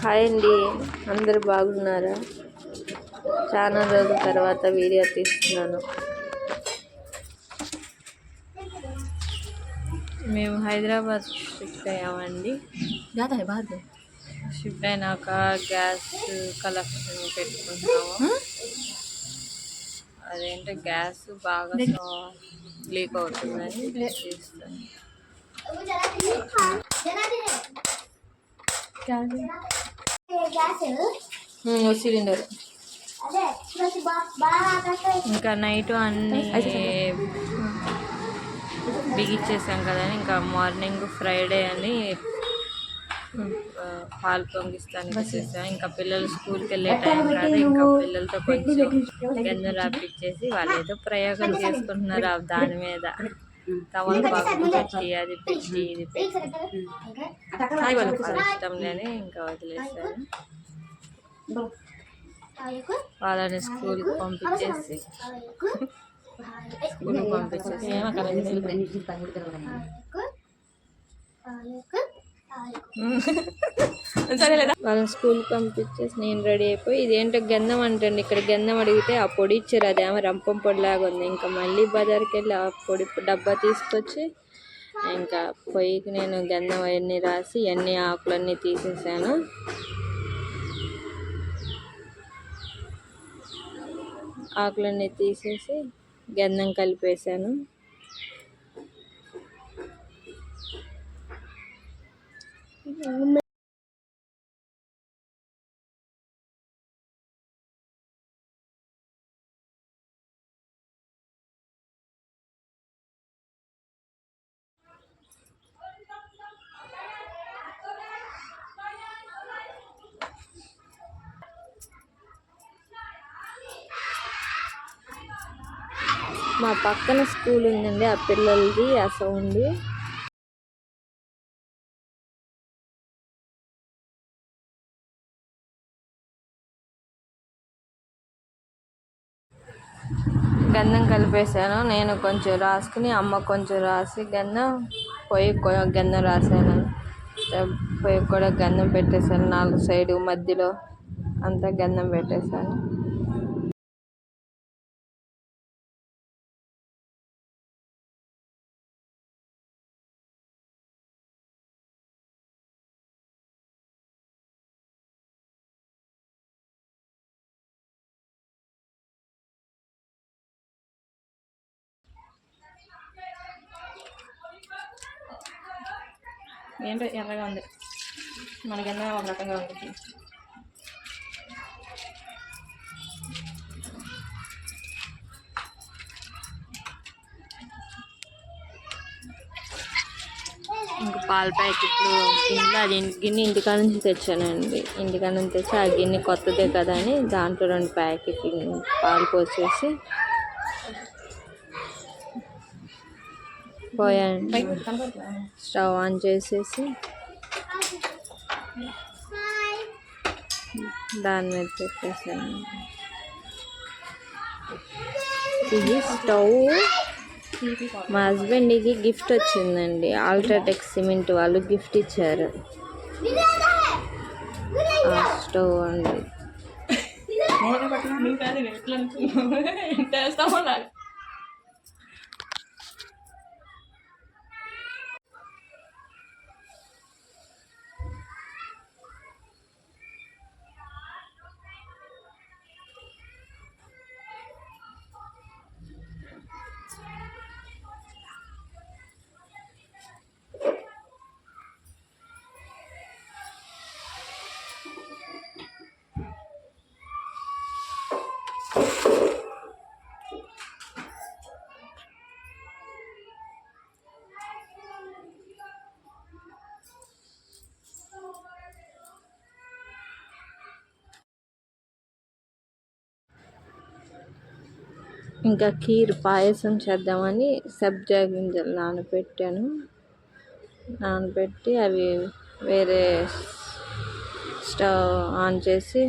Hi అండి, అందరు బాగున్నారా? చాలా రోజుల తర్వాత వీడియో తీస్తున్నాను. మేము హైదరాబాద్ షిఫ్ట్ అయ్యామండి. షిఫ్ట్ అయినాక గ్యాస్ కలెక్షన్ పెట్టుకుంటున్నాము. అదేంటో గ్యాస్ బాగా లీక్ అవుతుందని చేస్తాను. సిలిండర్ ఇంకా నైట్ అన్నీ బిగిచ్చేసాం కదా, ఇంకా మార్నింగ్ ఫ్రైడే అని పాలు పొంగిస్తానికి చేసాం. ఇంకా పిల్లలు స్కూల్కి వెళ్ళే టైం కాదు, ఇంకా పిల్లలతో కొంచెం గంధం రాపిచ్చేసి వాళ్ళు ఏదో ప్రయోగం చేసుకుంటున్నారు దాని మీద. తమలపాకు పెట్టి అది పెట్టి ఇది పెట్టి ఇష్టం లేని ఇంకా వదిలేసారు. వాళ్ళని స్కూల్కి పంపించేసి వాళ్ళని స్కూల్కి పంపించేసి నేను రెడీ అయిపోయి, ఇదేంటో గంధం అంటండి. ఇక్కడ గంధం అడిగితే ఆ పొడి ఇచ్చారు, అదేమో రంపం పొడిలాగా ఉంది. ఇంకా మళ్ళీ బజార్కి వెళ్ళి ఆ పొడి డబ్బా తీసుకొచ్చి ఇంకా పొయ్యికి నేను గంధం అవన్నీ రాసి అన్ని ఆకులన్నీ తీసేసాను. ఆకులన్నీ తీసేసి గంధం కలిపేసాను. మా పక్కన స్కూల్ ఉందండి, ఆ పిల్లలది ఆ సౌండ్. గంధం కలిపేసాను. నేను కొంచెం రాసుకుని అమ్మ కొంచెం రాసి గంధం పొయ్యి గంధం రాసాను. పొయ్యి కూడా గంధం పెట్టేశాను. 4 సైడు మధ్యలో అంతా గంధం పెట్టేశాను. ఏంటో ఎర్రగా ఉంది, మనకన్నా ఒక రకంగా ఉంది. ఇంకా పాల ప్యాకెట్లు ఇంట్లో అది గిన్నె ఇంటికాడ నుంచి తెచ్చానండి. ఇంటికాడ నుంచి తెచ్చి ఆ గిన్నె కొత్తదే కదా అని దాంట్లో 2 ప్యాకెట్లు పాలు పోసేసి పోయాను. స్టవ్ ఆన్ చేసేసి దాని మీద పెట్టేసాను. ఇది స్టవ్ మా హస్బెండ్కి గిఫ్ట్ వచ్చిందండి. అల్ట్రాటెక్ సిమెంట్ వాళ్ళు గిఫ్ట్ ఇచ్చారు. ఆ స్టవ్ అండి. ఇంకా ఖీర్ పాయసం చేద్దామని సబ్జా గింజలు నానబెట్టి అవి వేరే స్టవ్ ఆన్ చేసి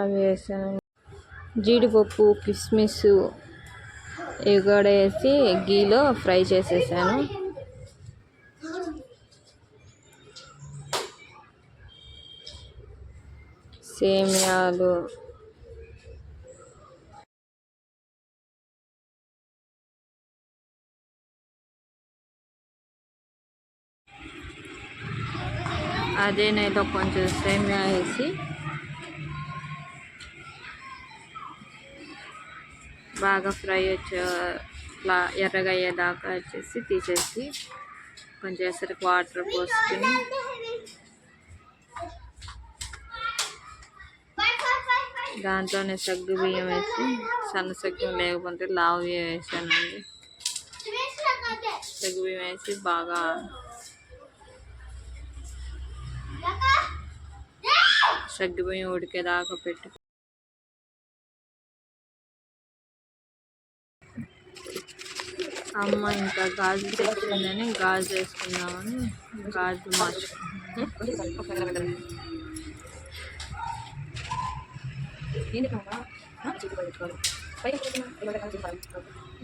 అవి వేసాను. జీడిపప్పు, కిస్మిస్ ఇవి కూడా వేసి గీలో ఫ్రై చేసేసాను. సేమియాలు, అదే నెయ్యిలో కొంచెం సేమియా వేసి బాగా ఫ్రై ఎర్రగా అయ్యేదాకా వచ్చేసి తీసేసి కొంచెం ఎసరికి వాటర్ పోసుకుని దాంట్లోనే సగ్గు బియ్యం వేసి, సన్న సగ్గు లేకపోతే లావు బియ్యం వేసానండి. సగ్గు బియ్యం వేసి బాగా సగ్గు బియ్యం ఉడికేదాకా పెట్టి అమ్మ ఇంకా గాజు తెచ్చిందని గాజు వేసుకుందామని గాజు మార్చుకుంటాం.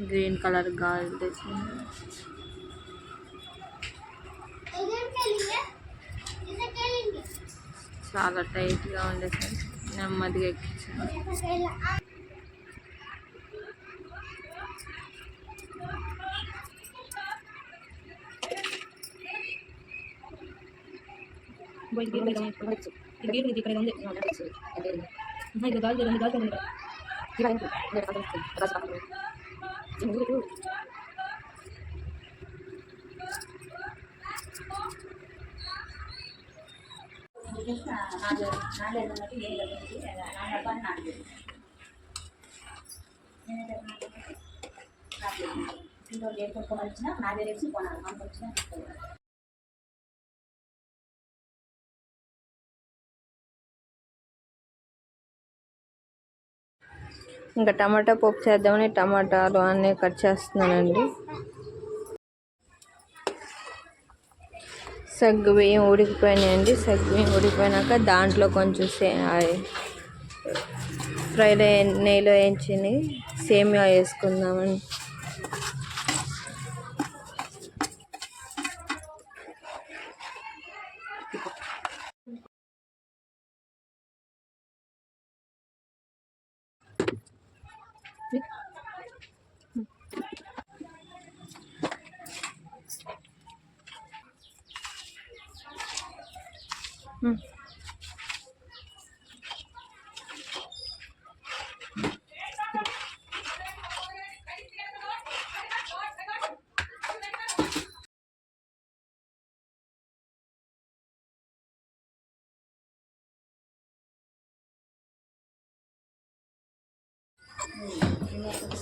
గ్రీన్ కలర్ గాజు తెచ్చింది. చాలా టైట్గా ఉండేసరికి నెమ్మదిగా ఎక్కించాను. ఇంకా టమాటా పప్పు చేద్దామని టమాటాలు అన్నీ కట్ చేస్తున్నానండి. సగ్గు బియ్యం ఉడికిపోయినాయండి. సగ్గు బియ్యం ఉడికిపోయినాక దాంట్లో కొంచెం ఫ్రైడ్ నెయ్యిలో వేయించి సేమియా వేసుకుందామండి.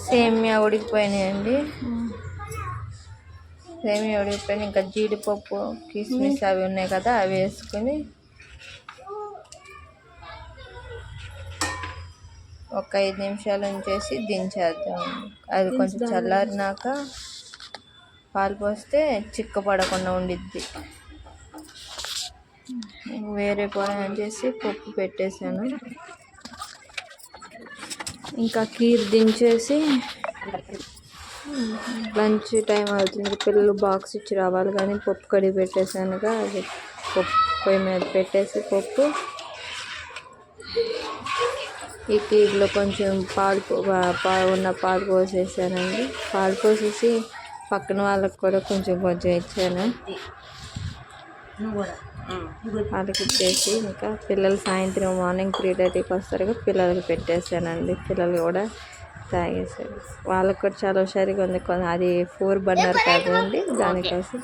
సేమియా ఉడికిపోయినాయండి. సేమియా ఉడికిపోయిన ఇంకా జీడిపప్పు, కిస్మిస్ అవి ఉన్నాయి కదా, అవి వేసుకుని ఒక 5 నిమిషాలు ఉంచేసి దించేద్దాం. అది కొంచెం చల్లారినాక పాలు పోస్తే చిక్కపడకుండా ఉండిద్ది. వేరే పొయ్యి చేసి పప్పు పెట్టేశాను. ఇంకా కీర్ దించేసి లంచ్ టైం అవుతుంది. పిల్లలు బాక్స్ ఇచ్చి రావాలి కానీ పప్పు కడిగి పెట్టేశానుగా, అది పప్పు పొయ్యి మీద పెట్టేసి పప్పు ఈ కీర్లో కొంచెం పాలు పోసేసానండి. పాలు పోసేసి పక్కన వాళ్ళకి కూడా కొంచెం ఇచ్చాను. వాళ్ళకి ఇచ్చేసి ఇంకా పిల్లలు సాయంత్రం మార్నింగ్ 3:30కి వస్తారు, పిల్లలకి పెట్టేశానండి. పిల్లలు కూడా తాగేసారు. వాళ్ళకి కూడా చాలా హుషారుగా ఉంది. అది 4 బర్నర్ కాదండి, దానికోసం